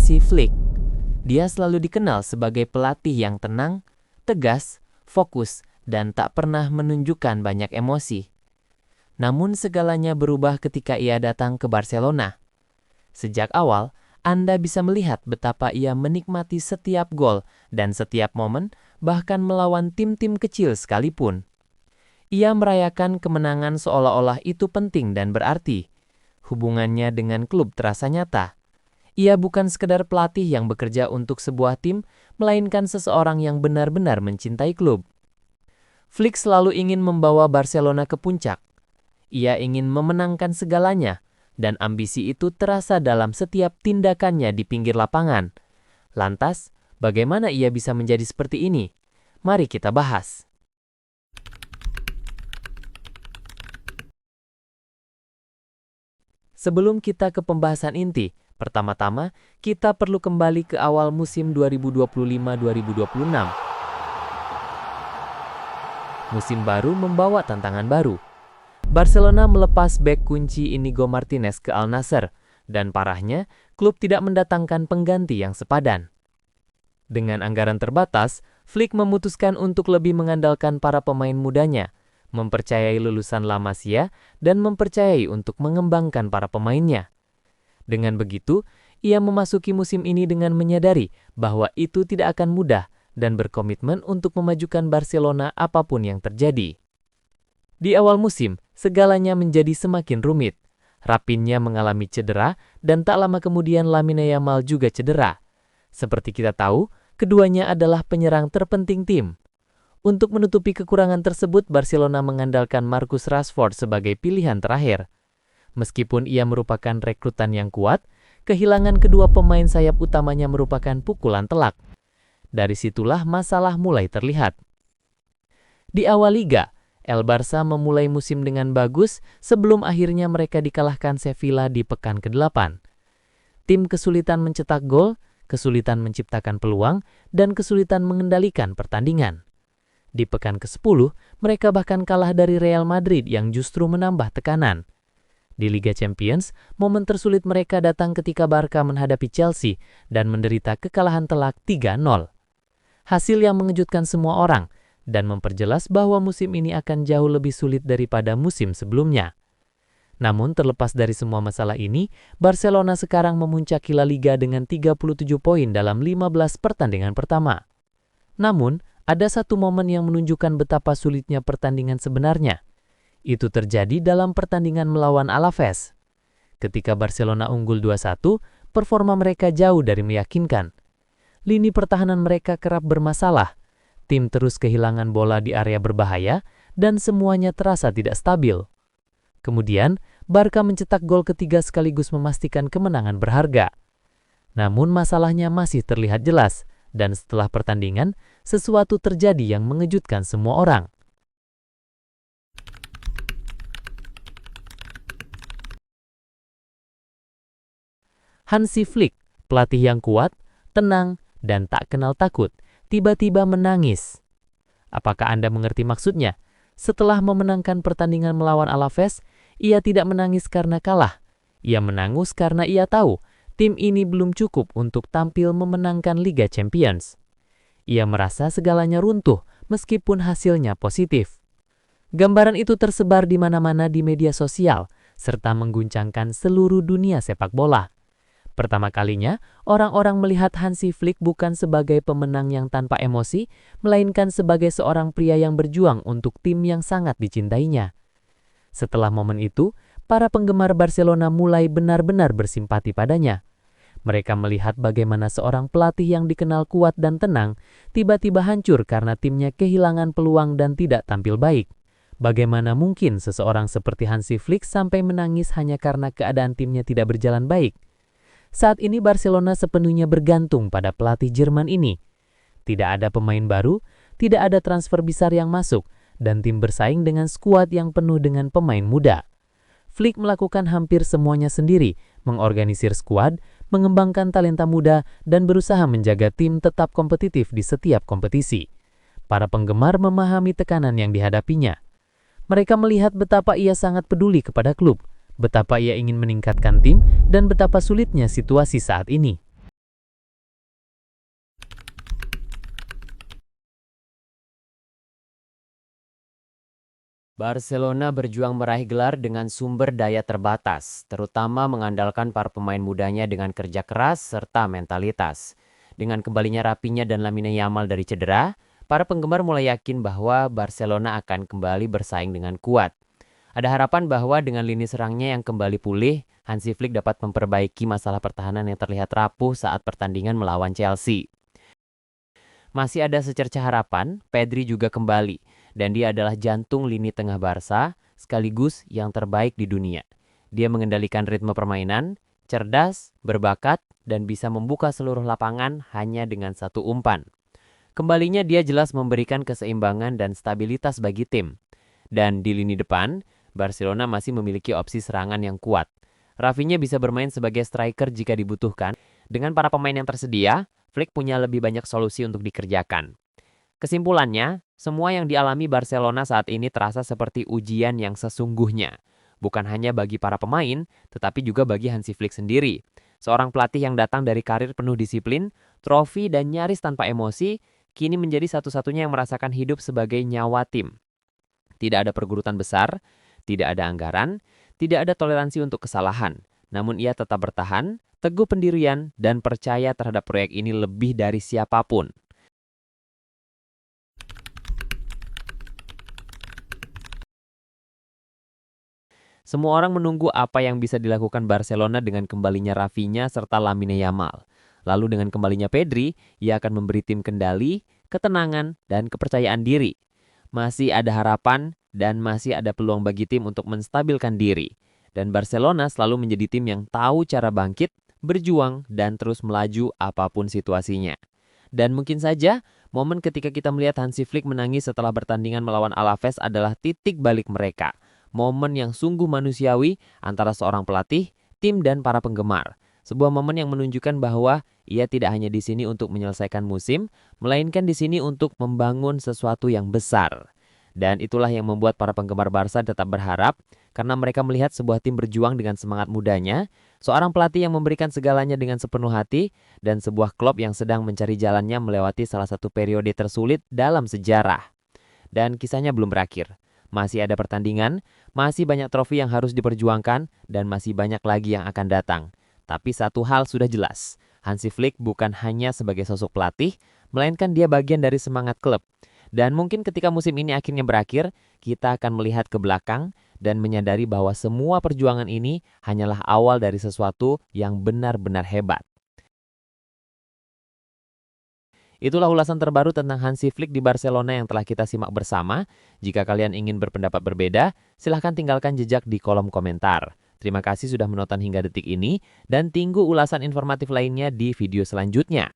Hansi Flick. Dia selalu dikenal sebagai pelatih yang tenang, tegas, fokus, dan tak pernah menunjukkan banyak emosi. Namun segalanya berubah ketika ia datang ke Barcelona. Sejak awal, Anda bisa melihat betapa ia menikmati setiap gol dan setiap momen, bahkan melawan tim-tim kecil sekalipun. Ia merayakan kemenangan seolah-olah itu penting dan berarti. Hubungannya dengan klub terasa nyata. Ia bukan sekedar pelatih yang bekerja untuk sebuah tim, melainkan seseorang yang benar-benar mencintai klub. Flick selalu ingin membawa Barcelona ke puncak. Ia ingin memenangkan segalanya, dan ambisi itu terasa dalam setiap tindakannya di pinggir lapangan. Lantas, bagaimana ia bisa menjadi seperti ini? Mari kita bahas. Sebelum kita ke pembahasan inti, pertama-tama kita perlu kembali ke awal musim 2025-2026. Musim baru membawa tantangan baru. Barcelona melepas bek kunci Inigo Martinez ke Al Nassr, dan parahnya, klub tidak mendatangkan pengganti yang sepadan. Dengan anggaran terbatas, Flick memutuskan untuk lebih mengandalkan para pemain mudanya, mempercayai lulusan La Masia, dan mempercayai untuk mengembangkan para pemainnya. Dengan begitu, ia memasuki musim ini dengan menyadari bahwa itu tidak akan mudah dan berkomitmen untuk memajukan Barcelona apapun yang terjadi. Di awal musim, segalanya menjadi semakin rumit. Raphinha mengalami cedera dan tak lama kemudian Lamine Yamal juga cedera. Seperti kita tahu, keduanya adalah penyerang terpenting tim. Untuk menutupi kekurangan tersebut, Barcelona mengandalkan Marcus Rashford sebagai pilihan terakhir. Meskipun ia merupakan rekrutan yang kuat, kehilangan kedua pemain sayap utamanya merupakan pukulan telak. Dari situlah masalah mulai terlihat. Di awal liga, El Barça memulai musim dengan bagus sebelum akhirnya mereka dikalahkan Sevilla di pekan ke-8. Tim kesulitan mencetak gol, kesulitan menciptakan peluang, dan kesulitan mengendalikan pertandingan. Di pekan ke-10, mereka bahkan kalah dari Real Madrid yang justru menambah tekanan. Di Liga Champions, momen tersulit mereka datang ketika Barca menghadapi Chelsea dan menderita kekalahan telak 3-0. Hasil yang mengejutkan semua orang, dan memperjelas bahwa musim ini akan jauh lebih sulit daripada musim sebelumnya. Namun terlepas dari semua masalah ini, Barcelona sekarang memuncaki La Liga dengan 37 poin dalam 15 pertandingan pertama. Namun, ada satu momen yang menunjukkan betapa sulitnya pertandingan sebenarnya. Itu terjadi dalam pertandingan melawan Alaves. Ketika Barcelona unggul 2-1, performa mereka jauh dari meyakinkan. Lini pertahanan mereka kerap bermasalah. Tim terus kehilangan bola di area berbahaya, dan semuanya terasa tidak stabil. Kemudian, Barca mencetak gol ketiga sekaligus memastikan kemenangan berharga. Namun masalahnya masih terlihat jelas, dan setelah pertandingan, sesuatu terjadi yang mengejutkan semua orang. Hansi Flick, pelatih yang kuat, tenang, dan tak kenal takut, tiba-tiba menangis. Apakah Anda mengerti maksudnya? Setelah memenangkan pertandingan melawan Alaves, ia tidak menangis karena kalah. Ia menangis karena ia tahu tim ini belum cukup untuk tampil memenangkan Liga Champions. Ia merasa segalanya runtuh meskipun hasilnya positif. Gambaran itu tersebar di mana-mana di media sosial, serta mengguncangkan seluruh dunia sepak bola. Pertama kalinya, orang-orang melihat Hansi Flick bukan sebagai pemenang yang tanpa emosi, melainkan sebagai seorang pria yang berjuang untuk tim yang sangat dicintainya. Setelah momen itu, para penggemar Barcelona mulai benar-benar bersimpati padanya. Mereka melihat bagaimana seorang pelatih yang dikenal kuat dan tenang, tiba-tiba hancur karena timnya kehilangan peluang dan tidak tampil baik. Bagaimana mungkin seseorang seperti Hansi Flick sampai menangis hanya karena keadaan timnya tidak berjalan baik? Saat ini Barcelona sepenuhnya bergantung pada pelatih Jerman ini. Tidak ada pemain baru, tidak ada transfer besar yang masuk, dan tim bersaing dengan skuad yang penuh dengan pemain muda. Flick melakukan hampir semuanya sendiri, mengorganisir skuad, mengembangkan talenta muda, dan berusaha menjaga tim tetap kompetitif di setiap kompetisi. Para penggemar memahami tekanan yang dihadapinya. Mereka melihat betapa ia sangat peduli kepada klub, betapa ia ingin meningkatkan tim, dan betapa sulitnya situasi saat ini. Barcelona berjuang meraih gelar dengan sumber daya terbatas, terutama mengandalkan para pemain mudanya dengan kerja keras serta mentalitas. Dengan kembalinya Rapinya dan Lamine Yamal dari cedera, para penggemar mulai yakin bahwa Barcelona akan kembali bersaing dengan kuat. Ada harapan bahwa dengan lini serangnya yang kembali pulih, Hansi Flick dapat memperbaiki masalah pertahanan yang terlihat rapuh saat pertandingan melawan Chelsea. Masih ada secerca harapan, Pedri juga kembali, dan dia adalah jantung lini tengah Barca, sekaligus yang terbaik di dunia. Dia mengendalikan ritme permainan, cerdas, berbakat, dan bisa membuka seluruh lapangan hanya dengan satu umpan. Kembalinya dia jelas memberikan keseimbangan dan stabilitas bagi tim. Dan di lini depan, Barcelona masih memiliki opsi serangan yang kuat. Rafinha bisa bermain sebagai striker jika dibutuhkan. Dengan para pemain yang tersedia, Flick punya lebih banyak solusi untuk dikerjakan. Kesimpulannya, semua yang dialami Barcelona saat ini terasa seperti ujian yang sesungguhnya. Bukan hanya bagi para pemain, tetapi juga bagi Hansi Flick sendiri. Seorang pelatih yang datang dari karir penuh disiplin, trofi dan nyaris tanpa emosi, kini menjadi satu-satunya yang merasakan hidup sebagai nyawa tim. Tidak ada pergurutan besar, tidak ada anggaran, tidak ada toleransi untuk kesalahan. Namun ia tetap bertahan, teguh pendirian, dan percaya terhadap proyek ini lebih dari siapapun. Semua orang menunggu apa yang bisa dilakukan Barcelona dengan kembalinya Rafinha serta Lamine Yamal. Lalu dengan kembalinya Pedri, ia akan memberi tim kendali, ketenangan, dan kepercayaan diri. Masih ada harapan dan masih ada peluang bagi tim untuk menstabilkan diri. Dan Barcelona selalu menjadi tim yang tahu cara bangkit, berjuang, dan terus melaju apapun situasinya. Dan mungkin saja, momen ketika kita melihat Hansi Flick menangis setelah pertandingan melawan Alaves adalah titik balik mereka. Momen yang sungguh manusiawi antara seorang pelatih, tim, dan para penggemar. Sebuah momen yang menunjukkan bahwa ia tidak hanya di sini untuk menyelesaikan musim, melainkan di sini untuk membangun sesuatu yang besar. Dan itulah yang membuat para penggemar Barca tetap berharap, karena mereka melihat sebuah tim berjuang dengan semangat mudanya, seorang pelatih yang memberikan segalanya dengan sepenuh hati, dan sebuah klub yang sedang mencari jalannya melewati salah satu periode tersulit dalam sejarah. Dan kisahnya belum berakhir. Masih ada pertandingan, masih banyak trofi yang harus diperjuangkan, dan masih banyak lagi yang akan datang. Tapi satu hal sudah jelas, Hansi Flick bukan hanya sebagai sosok pelatih, melainkan dia bagian dari semangat klub. Dan mungkin ketika musim ini akhirnya berakhir, kita akan melihat ke belakang dan menyadari bahwa semua perjuangan ini hanyalah awal dari sesuatu yang benar-benar hebat. Itulah ulasan terbaru tentang Hansi Flick di Barcelona yang telah kita simak bersama. Jika kalian ingin berpendapat berbeda, silahkan tinggalkan jejak di kolom komentar. Terima kasih sudah menonton hingga detik ini, dan tunggu ulasan informatif lainnya di video selanjutnya.